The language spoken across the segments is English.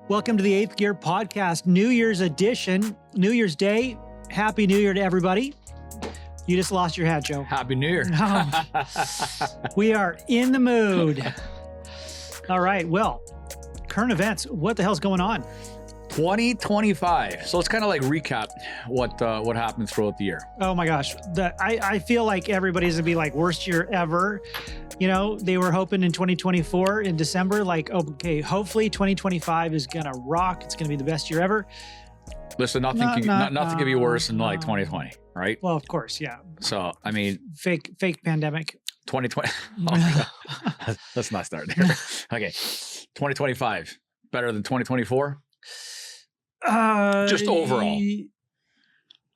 Welcome to the 8th Gear Podcast, New Year's edition, New Year's Day. Happy New Year to everybody. You just lost your hat, Joe. Happy New Year. We are in the mood. All right, well, current events. What the hell's going on? 2025. So let's kind of like recap what happened throughout the year. Oh my gosh. I feel like everybody's gonna be like worst year ever. You know, they were hoping in 2024 in December, like, okay, hopefully 2025 is gonna rock. It's gonna be the best year ever. Listen, nothing could be worse than like 2020, right? Well, of course, yeah. So, I mean, Fake pandemic. 2020. Oh my God. Let's not start there. Okay. 2025, better than 2024? Just overall.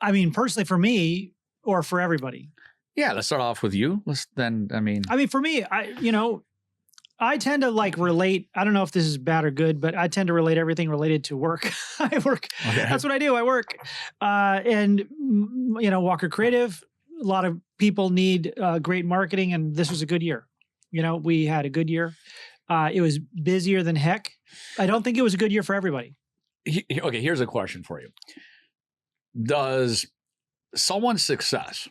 I mean, personally for me or for everybody. Yeah, let's start off with you. I mean, for me, I tend to like relate. I don't know if this is bad or good, but I tend to relate everything related to work. I work. Okay. That's what I do. I work. And Walker Creative, a lot of people need great marketing, and this was a good year. We had a good year. It was busier than heck. I don't think it was a good year for everybody. Okay, here's a question for you. Does someone's success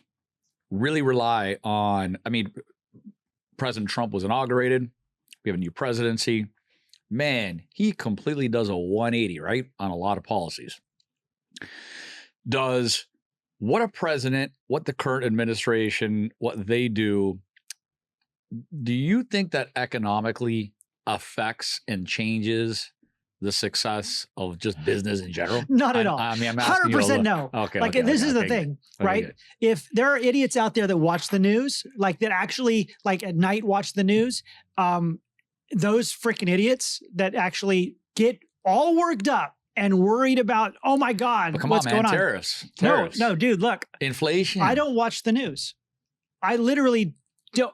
really rely on, President Trump was inaugurated. We have a new presidency. Man, he completely does a 180, right? On a lot of policies. Does what a president, what the current administration, what they do you think that economically affects and changes the success of just business in general? Not at all. I'm asking 100% you no. Okay, this is the thing, right? Good. If there are idiots out there that watch the news, like that actually like at night watch the news, those freaking idiots that actually get all worked up and worried about, oh my God, what's going on? Tariffs. No, dude, look. Inflation. I don't watch the news. I literally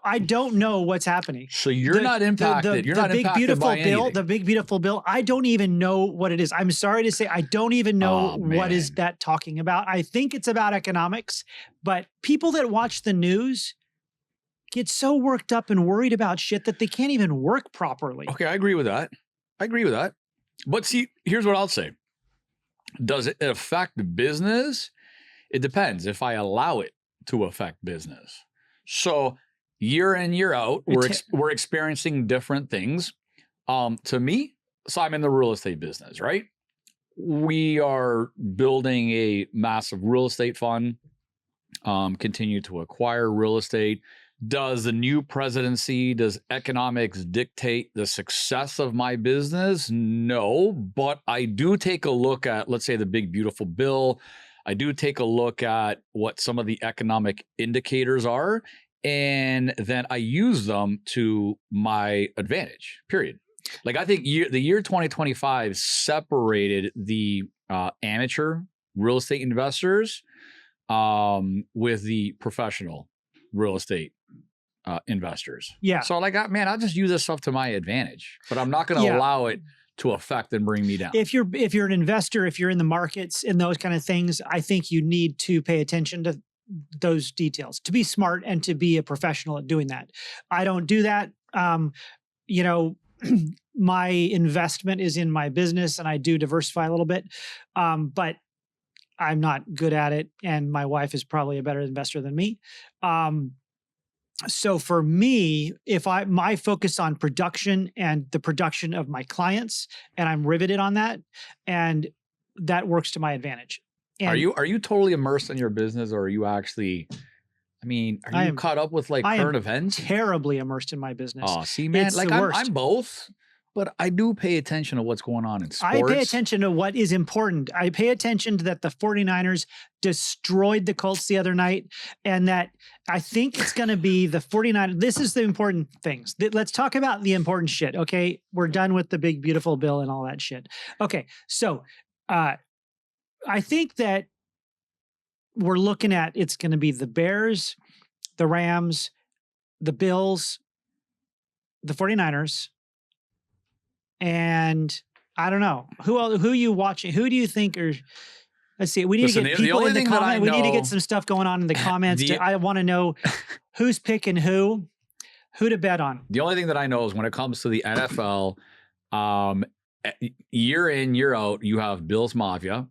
I don't know what's happening. So you're not impacted. You're not impacted by anything. The big beautiful bill. I don't even know what it is. I'm sorry to say, I don't even know what is that talking about. I think it's about economics, but people that watch the news get so worked up and worried about shit that they can't even work properly. Okay, I agree with that. But see, here's what I'll say. Does it affect business? It depends if I allow it to affect business. So year in, year out, we're experiencing different things. To me, so I'm in the real estate business, right? We are building a massive real estate fund, continue to acquire real estate. Does the new presidency, does economics dictate the success of my business? No, but I do take a look at, let's say, the big beautiful bill. I do take a look at what some of the economic indicators are. And then I use them to my advantage, period. Like I think the year 2025 separated the amateur real estate investors with the professional real estate investors. Yeah. So like, I'll just use this stuff to my advantage, but I'm not going to allow it to affect and bring me down. If you're an investor, if you're in the markets and those kind of things, I think you need to pay attention to those details, to be smart and to be a professional at doing that. I don't do that. My investment is in my business and I do diversify a little bit. But I'm not good at it. And my wife is probably a better investor than me. So for me, if my focus on production and the production of my clients, and I'm riveted on that, and that works to my advantage. And are you totally immersed in your business, or are you actually, are you caught up with like current events? Terribly immersed in my business. Oh, see, man, it's like I'm both, but I do pay attention to what's going on in sports. I pay attention to what is important. I pay attention to that the 49ers destroyed the Colts the other night, and that I think it's going to be the 49ers. This is the important things. Let's talk about the important shit. Okay. We're done with the big, beautiful bill and all that shit. Okay. So, I think that we're looking at, it's going to be the Bears, the Rams, the Bills, the 49ers, and I don't know. Who are you watching? Who do you think are, let's see, we need to get people in the comments. We need to get some stuff going on in the comments. I want to know who's picking who to bet on. The only thing that I know is when it comes to the NFL, year in, year out, you have Bills Mafia.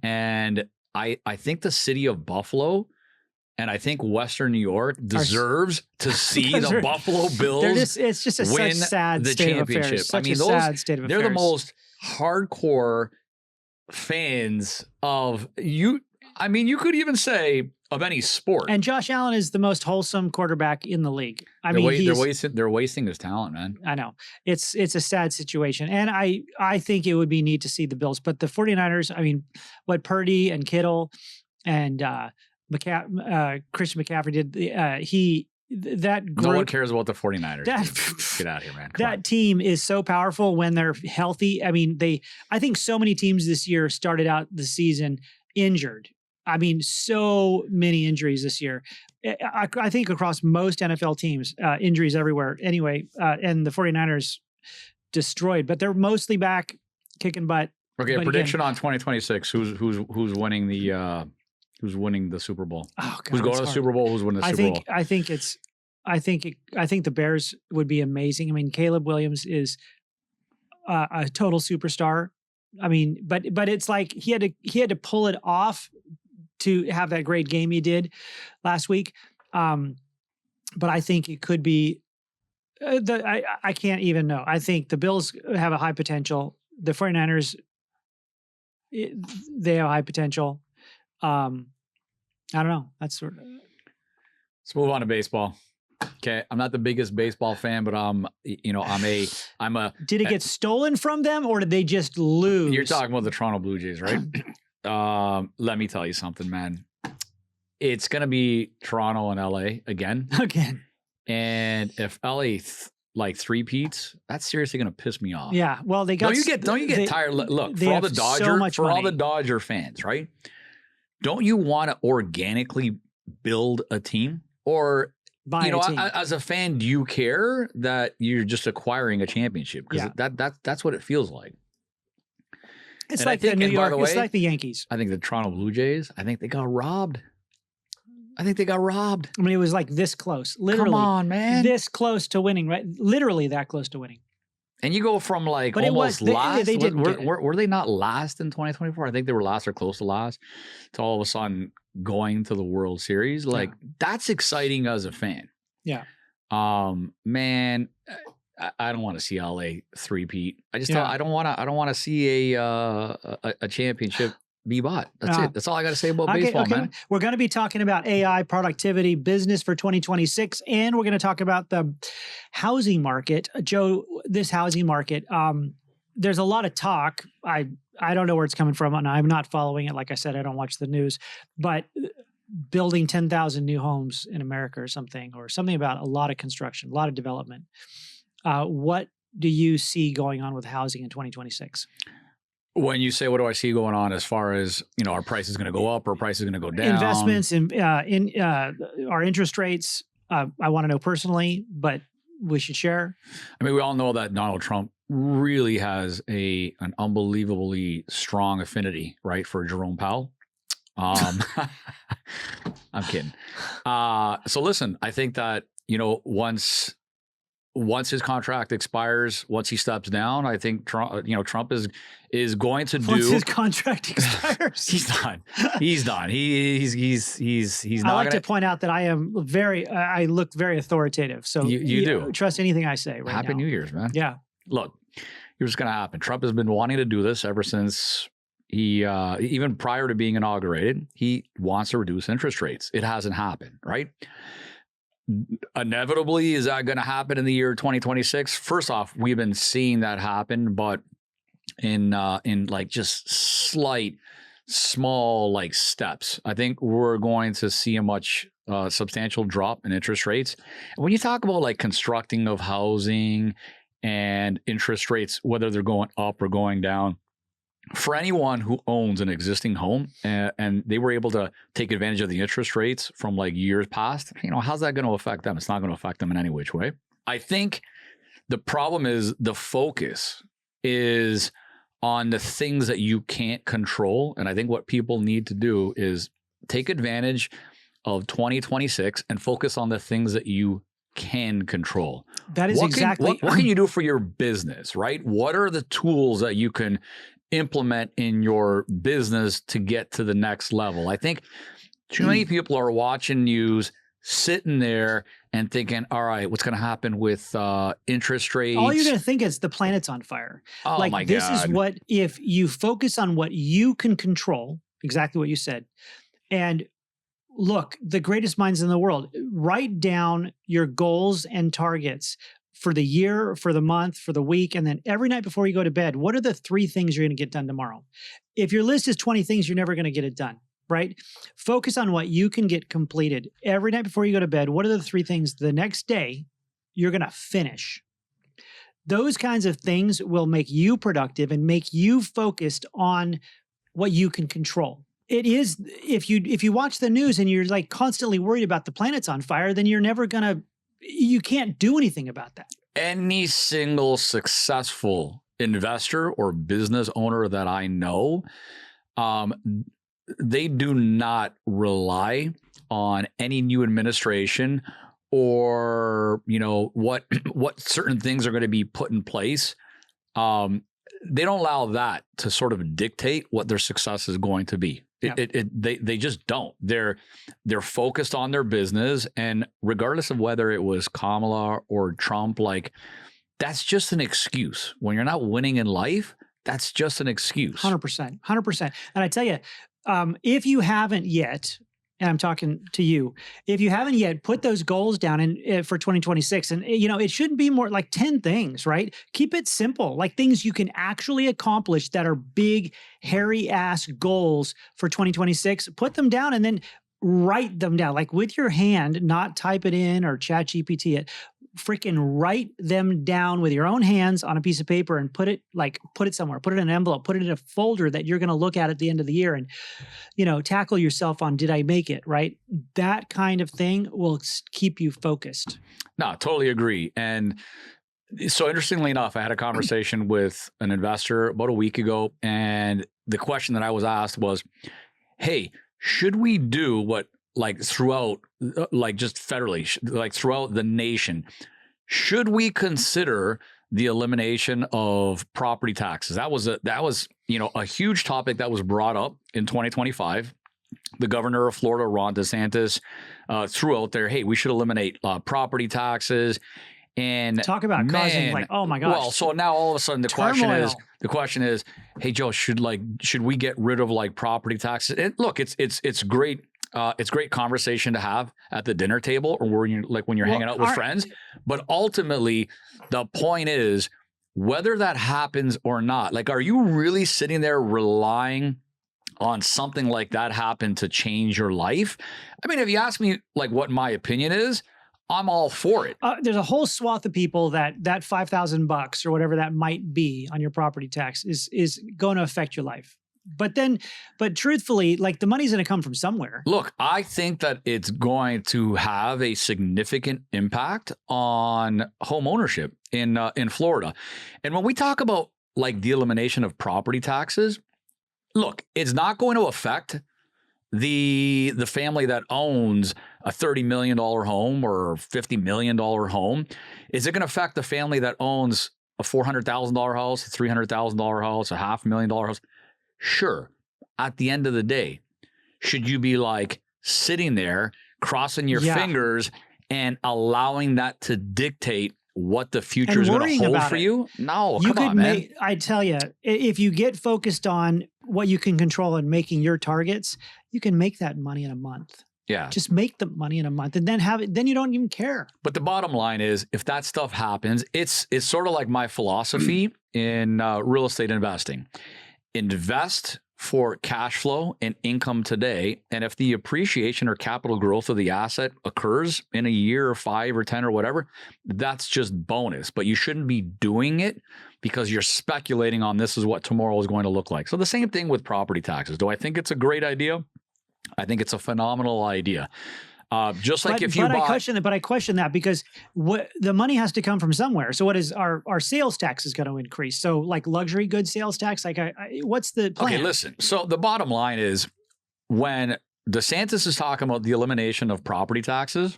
And I think the city of Buffalo and I think Western New York deserves to see the Buffalo Bills it's just a win such sad the state championship. Of affairs. Such I mean, a sad state of they're affairs. the most hardcore fans of you. I mean, you could even say of any sport. And Josh Allen is the most wholesome quarterback in the league. They're wasting his talent, man. I know. It's a sad situation. And I think it would be neat to see the Bills. But the 49ers, I mean, what Purdy and Kittle and Christian McCaffrey did, that group, no one cares about the 49ers. Get out of here, man. That team is so powerful when they're healthy. I mean, I think so many teams this year started out the season injured. I mean, so many injuries this year. I think across most NFL teams, injuries everywhere. Anyway, and the 49ers destroyed, but they're mostly back kicking butt. Okay, prediction on 2026. Who's winning the Super Bowl? Oh, God, who's going to the Super Bowl? Who's winning the Super Bowl? I think the Bears would be amazing. I mean, Caleb Williams is a total superstar. I mean, but it's like he had to pull it off to have that great game he did last week. But I think it could be I can't even know. I think the Bills have a high potential. The 49ers, they have high potential. I don't know. That's sort of. Let's move on to baseball. Okay, I'm not the biggest baseball fan, but I'm a. Did it get stolen from them, or did they just lose? You're talking about the Toronto Blue Jays, right? Let me tell you something, man. It's gonna be Toronto and LA again. And if LA three-peats, that's seriously gonna piss me off. Yeah. Well, they got. Don't you get tired? Look, for all the Dodger fans, right? Don't you want to organically build a team, or as a fan, do you care that you're just acquiring a championship? Because that's what it feels like. It's like the New York. It's like the Yankees. I think the Toronto Blue Jays. I think they got robbed. I mean, it was like this close, literally. Come on, man, this close to winning, right? Literally that close to winning. And you go from like almost last. They didn't. Were they not last in 2024? I think they were last or close to last. To all of a sudden going to the World Series, that's exciting as a fan. Yeah. Man, I don't want to see LA three-peat. I don't want to see a championship be bought. That's it. That's all I got to say about baseball, man. We're going to be talking about AI, productivity, business for 2026, and we're going to talk about the housing market. Joe, this housing market, there's a lot of talk. I don't know where it's coming from, and I'm not following it. Like I said, I don't watch the news, but building 10,000 new homes in America or something about a lot of construction, a lot of development. What do you see going on with housing in 2026? When you say, what do I see going on as far as, our price is going to go up or price is going to go down? Investments in our interest rates. I want to know personally, but we should share. I mean, we all know that Donald Trump really has an unbelievably strong affinity, right, for Jerome Powell. I'm kidding. So listen, I think that, once his contract expires, once he steps down, I think Trump is going to do. Once his contract expires, he's done. He's done. He's not. I like to point out that I look very authoritative. So you do trust anything I say. Right Happy now. New Year's, man. Yeah. Look, here's what's going to happen. Trump has been wanting to do this ever since he, even prior to being inaugurated, he wants to reduce interest rates. It hasn't happened, right? Inevitably, is that going to happen in the year 2026? First off, we've been seeing that happen, but in like just slight, small like steps. I think we're going to see a much substantial drop in interest rates. And when you talk about like constructing of housing and interest rates, whether they're going up or going down, for anyone who owns an existing home and they were able to take advantage of the interest rates from like years past, how's that going to affect them? It's not going to affect them in any which way. I think the problem is the focus is on the things that you can't control. And I think what people need to do is take advantage of 2026 and focus on the things that you can control. That is exactly what can you do for your business, right? What are the tools that you can implement in your business to get to the next level? I think too many people are watching news, sitting there and thinking, all right, what's going to happen with interest rates? all you're going to think is the planet's on fire. Oh like my this God. is what, if you focus on what you can control, exactly what you said. And look, the greatest minds in the world, write down your goals and targets for the year, for the month, for the week. And then every night before you go to bed, what are the 3 things you're going to get done tomorrow? If your list is 20 things, you're never going to get it done, right? Focus on what you can get completed. Every night before you go to bed, what are the 3 things the next day you're going to finish? Those kinds of things will make you productive and make you focused on what you can control. It is, if you watch the news and you're like constantly worried about the planet's on fire, then you're never you can't do anything about that. Any single successful investor or business owner that I know, they do not rely on any new administration or, what certain things are going to be put in place. They don't allow that to sort of dictate what their success is going to be. They just don't. They're focused on their business, and regardless of whether it was Kamala or Trump, like that's just an excuse. When you're not winning in life, that's just an excuse. 100%. And I tell you, if you haven't yet, and I'm talking to you, if you haven't yet, put those goals down for 2026. And, it shouldn't be more like 10 things, right? Keep it simple, like things you can actually accomplish that are big, hairy ass goals for 2026. Put them down and then write them down, like with your hand, not type it in or chat GPT it. Freaking write them down with your own hands on a piece of paper and put it somewhere, put it in an envelope, put it in a folder that you're going to look at the end of the year and, tackle yourself on, did I make it, right? That kind of thing will keep you focused. No, totally agree. And so interestingly enough, I had a conversation with an investor about a week ago. And the question that I was asked was, hey, should we do what, throughout, just federally, throughout the nation, should we consider the elimination of property taxes? That was a huge topic that was brought up in 2025. The governor of Florida, Ron DeSantis, threw out there, hey, we should eliminate property taxes. And talk about causing oh my gosh. Well, so now all of a sudden the question is, hey Joe, should we get rid of property taxes? And look, it's great. It's great conversation to have at the dinner table or when you're hanging out with friends. But ultimately, the point is whether that happens or not. Are you really sitting there relying on something like that happen to change your life? I mean, if you ask me what my opinion is, I'm all for it. There's a whole swath of people that $5,000 or whatever that might be on your property tax is going to affect your life. But truthfully, the money's going to come from somewhere. Look, I think that it's going to have a significant impact on home ownership in Florida. And when we talk about the elimination of property taxes, look, it's not going to affect the family that owns a $30 million home or $50 million home. Is it going to affect the family that owns a $400,000 house, a $300,000 house, a $500,000 house? Sure. At the end of the day, should you be sitting there, crossing your fingers and allowing that to dictate what the future is going to hold for you? No, come on, man. I tell you, if you get focused on what you can control and making your targets, you can make that money in a month. Yeah. Just make the money in a month and then then you don't even care. But the bottom line is, if that stuff happens, it's sort of like my philosophy in real estate investing. Invest for cash flow and income today. And if the appreciation or capital growth of the asset occurs in a year or 5 or 10 or whatever, that's just bonus. But you shouldn't be doing it because you're speculating on this is what tomorrow is going to look like. So the same thing with property taxes. Do I think it's a great idea? I think it's a phenomenal idea. Just like if you bought... I question that because the money has to come from somewhere. So what is our sales tax is going to increase? So luxury goods sales tax, what's the plan? Okay, listen. So the bottom line is when DeSantis is talking about the elimination of property taxes,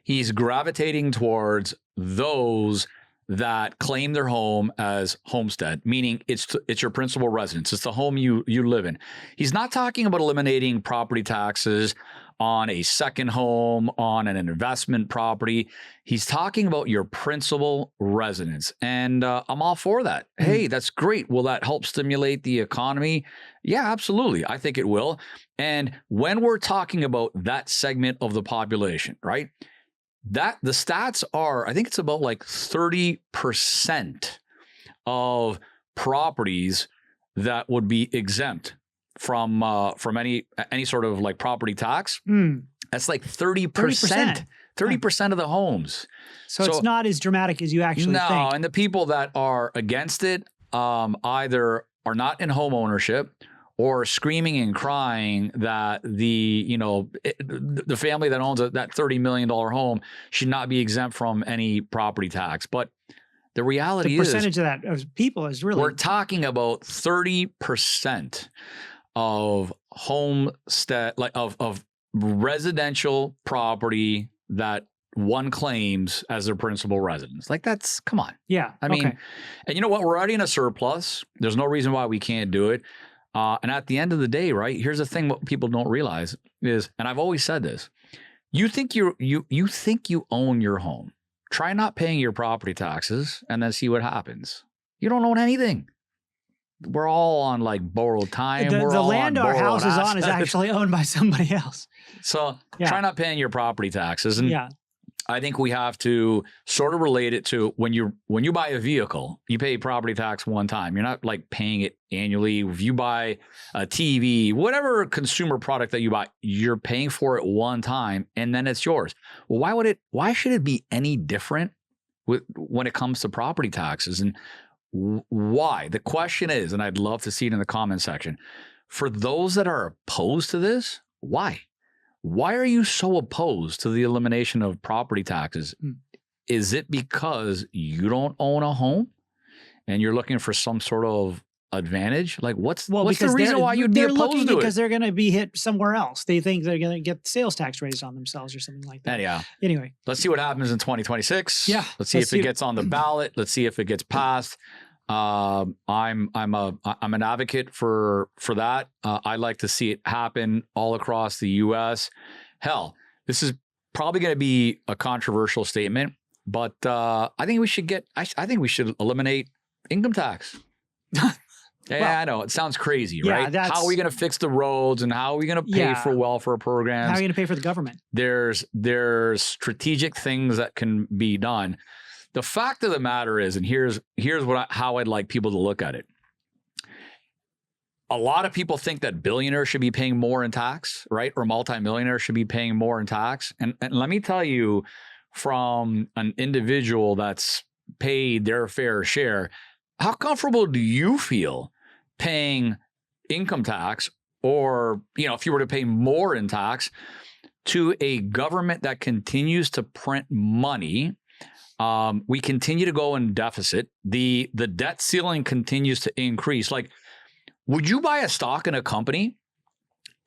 he's gravitating towards those that claim their home as homestead, meaning it's your principal residence. It's the home you live in. He's not talking about eliminating property taxes on a second home, on an investment property. He's talking about your principal residence. And I'm all for that. Hey, that's great. Will that help stimulate the economy? Yeah, absolutely. I think it will. And when we're talking about that segment of the population, right? That the stats are, I think it's about like 30% of properties that would be exempt from any sort of like property tax. That's like 30%. 30% of the homes. So it's not as dramatic as you actually think. No, and the people that are against it either are not in home ownership or screaming and crying that the family that owns that $30 million home should not be exempt from any property tax. But the reality is, the percentage of that of people is really, we're talking about 30% of homestead, like of residential property that one claims as their principal residence. Like, that's, come on. Yeah. I mean, and you know what? We're already in a surplus. There's no reason why we can't do it. And at the end of the day, right, here's the thing, what people don't realize is, and I've always said this, you think you own your home. Try not paying your property taxes and then see what happens. You don't own anything. We're all on like borrowed time. The land our house is on is actually owned by somebody else. So try not paying your property taxes. And I think we have to sort of relate it to when you buy a vehicle, you pay property tax one time. You're not like paying it annually. If you buy a TV, whatever consumer product that you buy, you're paying for it one time and then it's yours. Well, why should it be any different when it comes to property taxes? And why? The question is, and I'd love to see it in the comment section, for those that are opposed to this, why? Why are you so opposed to the elimination of property taxes? Is it because you don't own a home and you're looking for some sort of advantage? Like, what's the reason why you'd be opposed to it? Because they're going to be hit somewhere else. They think they're going to get sales tax raised on themselves or something like that. Yeah. Anyway, let's see what happens in 2026. Yeah. Let's see if it gets on the ballot. Let's see if it gets passed. I'm an advocate for that. I like to see it happen all across the U.S. Hell, this is probably going to be a controversial statement, but I think we should eliminate income tax. Yeah, I know it sounds crazy, right? How are we going to fix the roads and how are we going to pay for welfare programs? How are you going to pay for the government? There's strategic things that can be done. The fact of the matter is, and here's how I'd like people to look at it. A lot of people think that billionaires should be paying more in tax, right? Or multimillionaires should be paying more in tax. And let me tell you, from an individual that's paid their fair share, how comfortable do you feel paying income tax, or, if you were to pay more in tax to a government that continues to print money? We continue to go in deficit. The debt ceiling continues to increase. Like, would you buy a stock in a company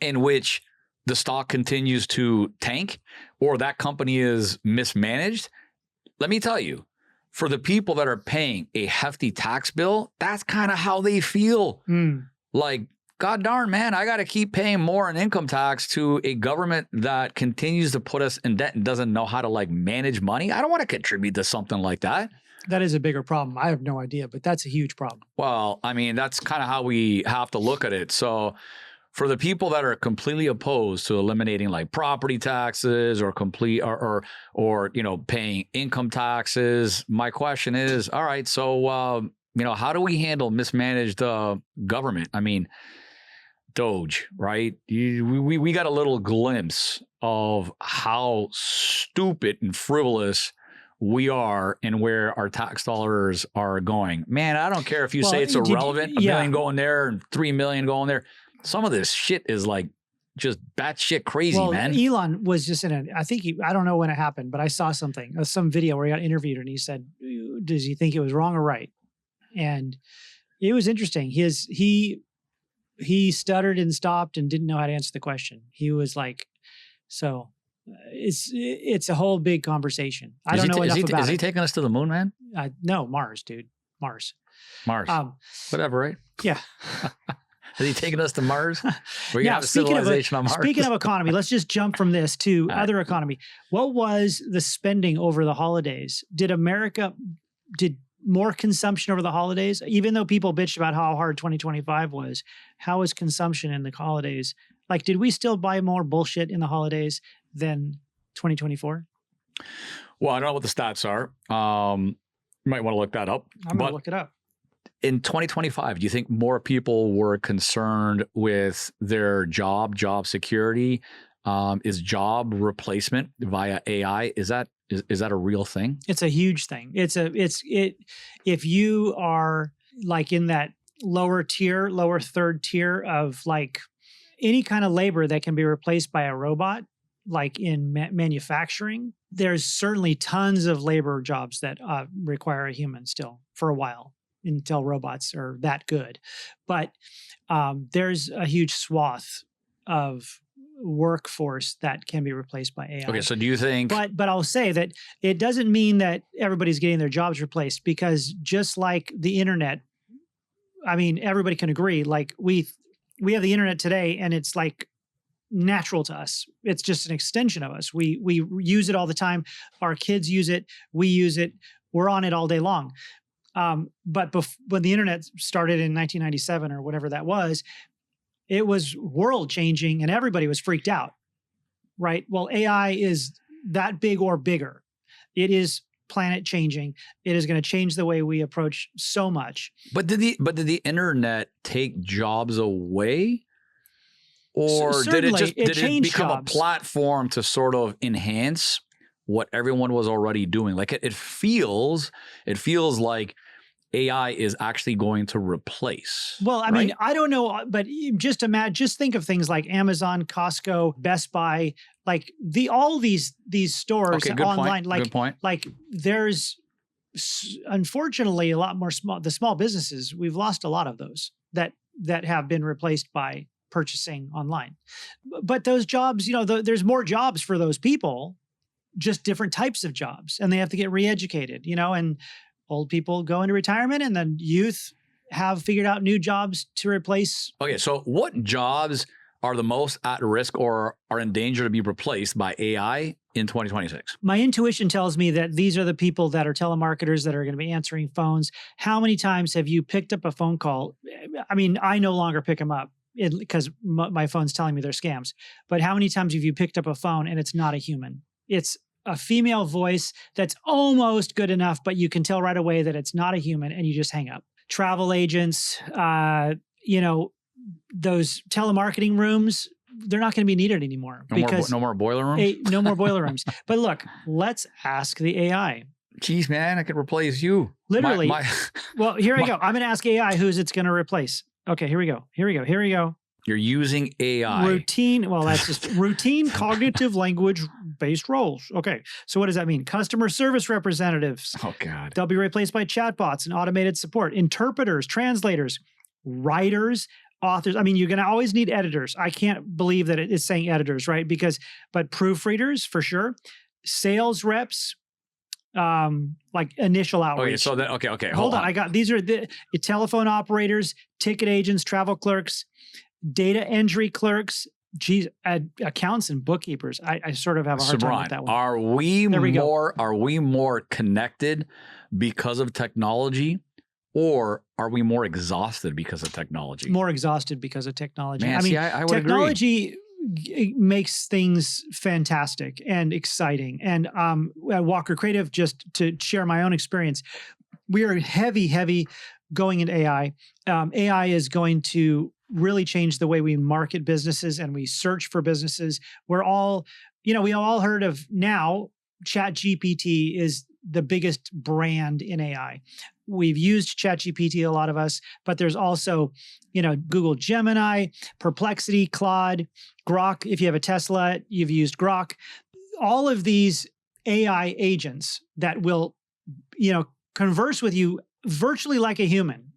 in which the stock continues to tank or that company is mismanaged? Let me tell you, for the people that are paying a hefty tax bill, that's kind of how they feel. Like, God darn, man, I got to keep paying more in income tax to a government that continues to put us in debt and doesn't know how to like manage money. I don't want to contribute to something like that. That is a bigger problem. I have no idea, but that's a huge problem. Well, I mean, that's kind of how we have to look at it. So for the people that are completely opposed to eliminating like property taxes or paying income taxes, my question is, all right, so, how do we handle mismanaged government? I mean, Doge, right? We got a little glimpse of how stupid and frivolous we are and where our tax dollars are going. Man, I don't care if you say it's irrelevant, $1 million going there and $3 million going there. Some of this shit is like just batshit crazy, man. Elon was just I don't know when it happened, but I saw some video where he got interviewed and he said, does he think it was wrong or right? And it was interesting. He stuttered and stopped and didn't know how to answer the question. He was like, so It's a whole big conversation. I don't know enough about it. Is he taking us to the moon, man? No, Mars, dude. Mars. Whatever, right? Yeah. Is he taking us to Mars? We're gonna have a civilization on Mars. Speaking of economy, let's just jump from this to other economy. What was the spending over the holidays? Did more consumption over the holidays? Even though people bitched about how hard 2025 was, how was consumption in the holidays? Like, did we still buy more bullshit in the holidays than 2024? Well, I don't know what the stats are. You might want to look that up. I'm going to look it up. In 2025, do you think more people were concerned with their job security? Is job replacement via AI, is that a real thing? It's a huge thing. If you are like in that lower third tier of like any kind of labor that can be replaced by a robot, like in manufacturing, there's certainly tons of labor jobs that require a human still for a while, until robots are that good. But there's a huge swath of workforce that can be replaced by AI. Okay, so do you think... But I'll say that it doesn't mean that everybody's getting their jobs replaced, because just like the internet, I mean, everybody can agree, like we have the internet today and it's like natural to us. It's just an extension of us. We use it all the time. Our kids use it. We use it. We're on it all day long. But when the internet started in 1997 or whatever that was, it was world changing and everybody was freaked out, right? Well, AI is that big or bigger. It is planet changing. It is going to change the way we approach so much. But did the internet take jobs away? Or did it become a platform to sort of enhance what everyone was already doing? Like it feels like AI is actually going to replace. Well, I mean, I don't know, but just think of things like Amazon, Costco, Best Buy, like all these stores online. Good point. Like there's unfortunately a lot more the small businesses. We've lost a lot of those that have been replaced by purchasing online. But those jobs, there's more jobs for those people, just different types of jobs, and they have to get re-educated, and old people go into retirement, and then youth have figured out new jobs to replace. Okay, so what jobs are the most at risk or are in danger to be replaced by AI in 2026? My intuition tells me that these are the people that are telemarketers that are going to be answering phones. How many times have you picked up a phone call? I mean, I no longer pick them up because my phone's telling me they're scams. But how many times have you picked up a phone and it's not a human? It's a female voice that's almost good enough, but you can tell right away that it's not a human, and you just hang up. Travel agents, those telemarketing rooms, they're not going to be needed anymore. No more boiler rooms? No more boiler rooms. But look, let's ask the AI. Geez, man, I could replace you. Literally. Well, here we go. I'm going to ask AI who's it's going to replace. Okay, here we go. You're using AI. That's just routine cognitive language-based roles. Okay, so what does that mean? Customer service representatives. Oh, God. They'll be replaced by chatbots and automated support. Interpreters, translators, writers, authors. I mean, you're going to always need editors. I can't believe that it's saying editors, right? But proofreaders, for sure. Sales reps, like initial outreach. Okay. Hold on. These are the telephone operators, ticket agents, travel clerks, data entry clerks, accountants and bookkeepers. I sort of have a hard time with that one. Are we more connected because of technology, or are we more exhausted because of technology? More exhausted because of technology. Man, I would technology agree. It makes things fantastic and exciting. And at Walker Creative, just to share my own experience, we are heavy going into AI. AI is going to really change the way we market businesses and we search for businesses. We all heard of now ChatGPT is the biggest brand in AI. We've used ChatGPT, a lot of us, but there's also, Google Gemini, Perplexity, Claude, Grok. If you have a Tesla, you've used Grok. All of these AI agents that will, converse with you virtually like a human.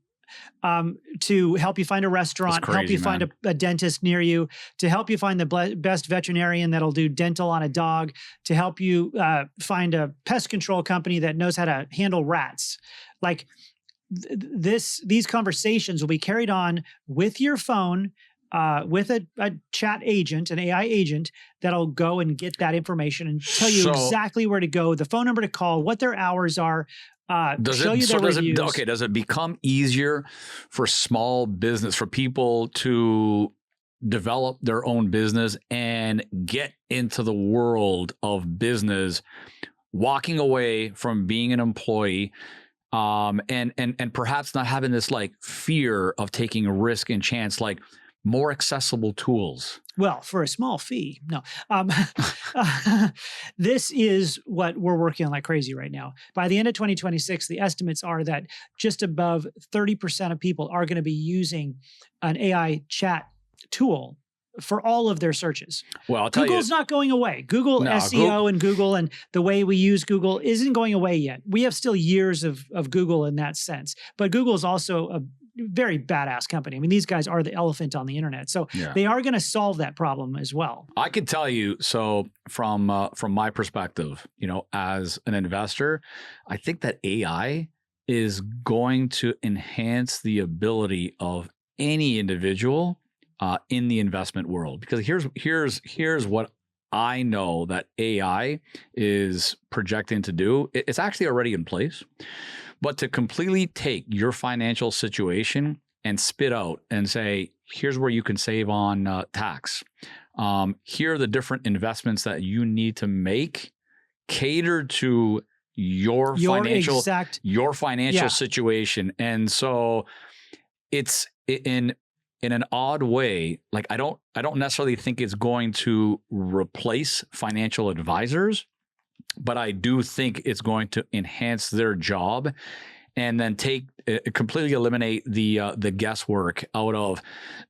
to help you find a restaurant, That's crazy, help you find man. a dentist near you, to help you find the best veterinarian that'll do dental on a dog, to help you find a pest control company that knows how to handle rats. Like these conversations will be carried on with your phone, with a chat agent, an AI agent that'll go and get that information and tell you exactly where to go, the phone number to call, what their hours are, show you their reviews. Does it become easier for small business, for people to develop their own business and get into the world of business, walking away from being an employee, and perhaps not having this like fear of taking a risk and chance, like more accessible tools? Well, for a small fee, no. This is what we're working on like crazy right now. By the end of 2026, the estimates are that just above 30% of people are going to be using an AI chat tool for all of their searches. Well, I'll tell Google's not going away. Google SEO and Google and the way we use Google isn't going away yet. We have still years of Google in that sense. But Google is also a very badass company. I mean, these guys are the elephant on the internet. So they are going to solve that problem as well. I can tell you, so from my perspective, as an investor, I think that AI is going to enhance the ability of any individual in the investment world. Because here's what I know that AI is projecting to do. It's actually already in place. But to completely take your financial situation and spit out and say, here's where you can save on tax. Here are the different investments that you need to make catered to your financial situation. And so it's in an odd way, like I don't necessarily think it's going to replace financial advisors, but I do think it's going to enhance their job and then completely eliminate the guesswork out of,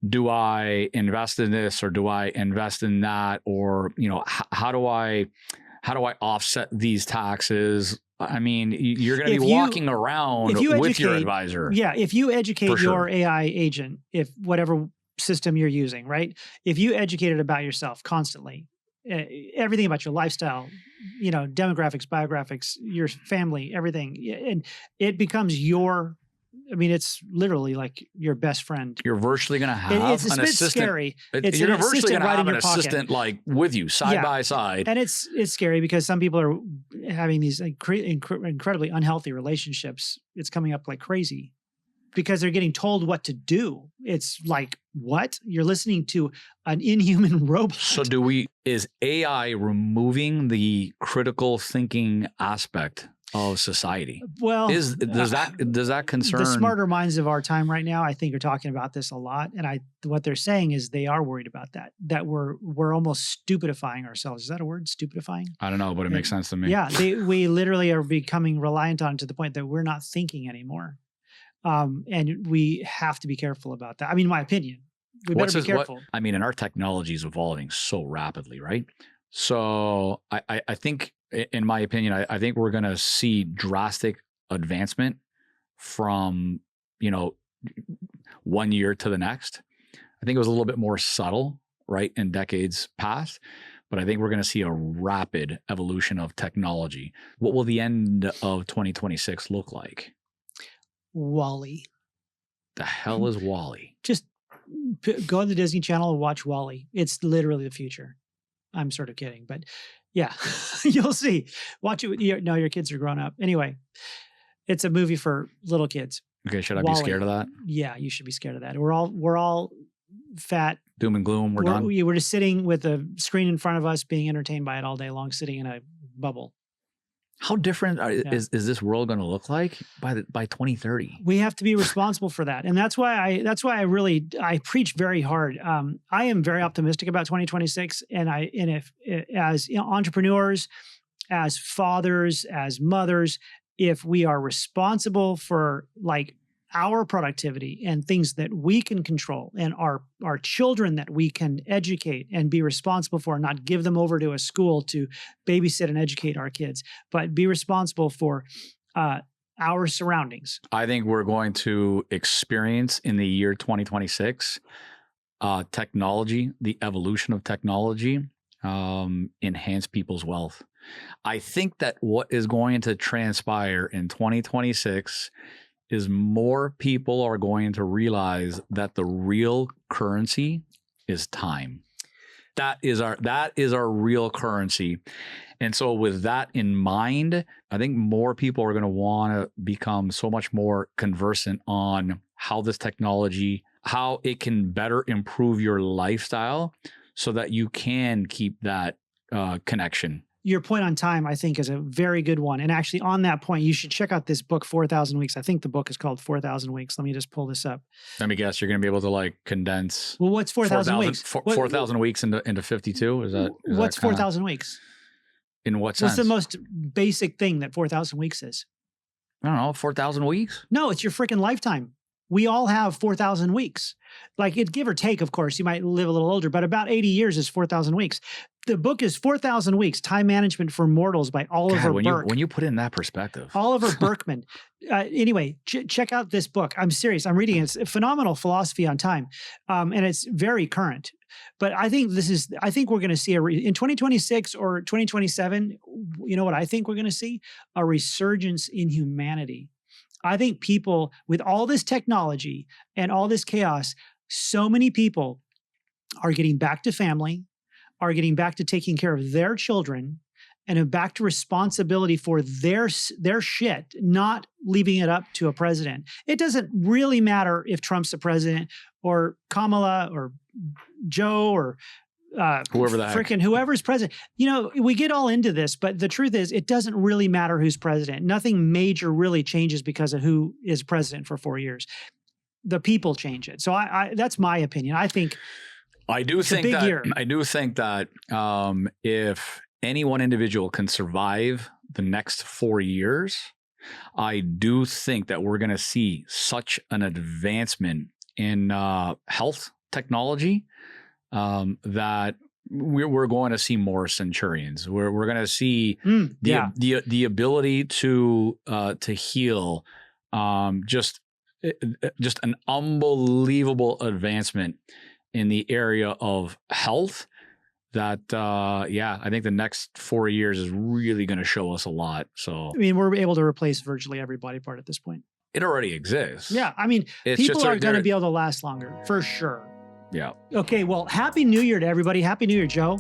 do I invest in this or do I invest in that? Or, how do I offset these taxes? I mean, you're going to be walking around with your advisor. Yeah. If you educate your AI agent, if whatever system you're using, right? If you educate it about yourself constantly, everything about your lifestyle, demographics, biographics, your family, everything. And it becomes it's literally like your best friend. You're virtually going to have an assistant. Scary. You're virtually going to have an assistant like with you side by side. And it's scary because some people are having these incredibly unhealthy relationships. It's coming up like crazy because they're getting told what to do. It's like, what? You're listening to an inhuman robot. So is AI removing the critical thinking aspect of society? Well, does that concern the smarter minds of our time right now? I think are talking about this a lot, and what they're saying is they are worried about that we're almost stupidifying ourselves. Is that a word? Stupidifying? I don't know, but it makes sense to me. Yeah, we literally are becoming reliant on it to the point that we're not thinking anymore, and we have to be careful about that. I mean, my opinion. We better be careful. And our technology is evolving so rapidly, right? So I think, in my opinion, I think we're going to see drastic advancement from, 1 year to the next. I think it was a little bit more subtle, right, in decades past, but I think we're going to see a rapid evolution of technology. What will the end of 2026 look like? WALL-E. The hell is WALL-E? Just go on the Disney Channel and watch WALL-E. It's literally the future. I'm sort of kidding, but yeah, you'll see. Watch it. Your kids are grown up. Anyway, it's a movie for little kids. Okay, should I be scared of that? Yeah, you should be scared of that. We're all fat. Doom and gloom. We're done. We're just sitting with a screen in front of us, being entertained by it all day long, sitting in a bubble. How different is this world going to look like by 2030? We have to be responsible for that, and that's why I preach very hard. I am very optimistic about 2026, and if as entrepreneurs, as fathers, as mothers, if we are responsible for our productivity and things that we can control, and our children that we can educate and be responsible for, not give them over to a school to babysit and educate our kids, but be responsible for our surroundings. I think we're going to experience in the year 2026 technology, the evolution of technology, enhance people's wealth. I think that what is going to transpire in 2026 is more people are going to realize that the real currency is time. That is our real currency. And so with that in mind, I think more people are going to want to become so much more conversant on how this technology, how it can better improve your lifestyle so that you can keep that connection. Your point on time, I think, is a very good one. And actually, on that point, you should check out this book, 4,000 Weeks. I think the book is called 4,000 Weeks. Let me just pull this up. Let me guess, you're going to be able to like condense. Well, what's 4,000 weeks? 4,000 weeks into 52? Is that? What's 4,000 weeks? In what sense? What's the most basic thing that 4,000 weeks is? I don't know, 4,000 weeks? No, it's your freaking lifetime. We all have 4,000 weeks. Like, it give or take, of course, you might live a little older, but about 80 years is 4,000 weeks. The book is 4,000 Weeks, Time Management for Mortals by Oliver Burke. When you put it in that perspective. Oliver Berkman. Anyway, check out this book. I'm serious. I'm reading it. It's a phenomenal philosophy on time. And it's very current. But I think we're going to see in 2026 or 2027, you know what I think we're going to see? A resurgence in humanity. I think people, with all this technology and all this chaos, so many people are getting back to family, are getting back to taking care of their children, and are back to responsibility for their shit, not leaving it up to a president. It doesn't really matter if Trump's the president or Kamala or Joe or whoever the heck. Whoever's president. You know, we get all into this, but the truth is it doesn't really matter who's president. Nothing major really changes because of who is president for 4 years. The people change it. So I that's my opinion. I think I do think that if any one individual can survive the next 4 years, I do think that we're going to see such an advancement in health technology that we're going to see more centurions. We're going to see the ability to heal, just an unbelievable advancement in the area of health. That I think the next 4 years is really going to show us a lot. So I mean, we're able to replace virtually every body part at this point. It already exists. Yeah, I mean, people are going to be able to last longer for sure. Yeah. Okay. Well, Happy New Year to everybody. Happy New Year, Joe.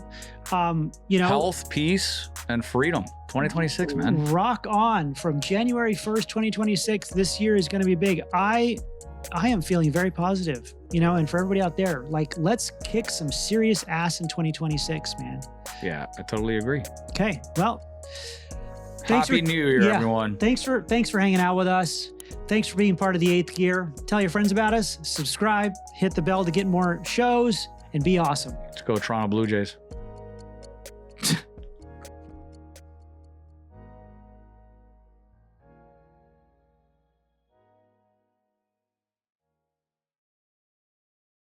Health, peace, and freedom. 2026, man. Rock on. From January 1st, 2026. This year is going to be big. I am feeling very positive, and for everybody out there, like, let's kick some serious ass in 2026, man. Yeah, I totally agree. Okay. Well, Happy New Year, everyone. Thanks for hanging out with us. Thanks for being part of the 8th Gear. Tell your friends about us, subscribe, hit the bell to get more shows, and be awesome. Let's go Toronto Blue Jays.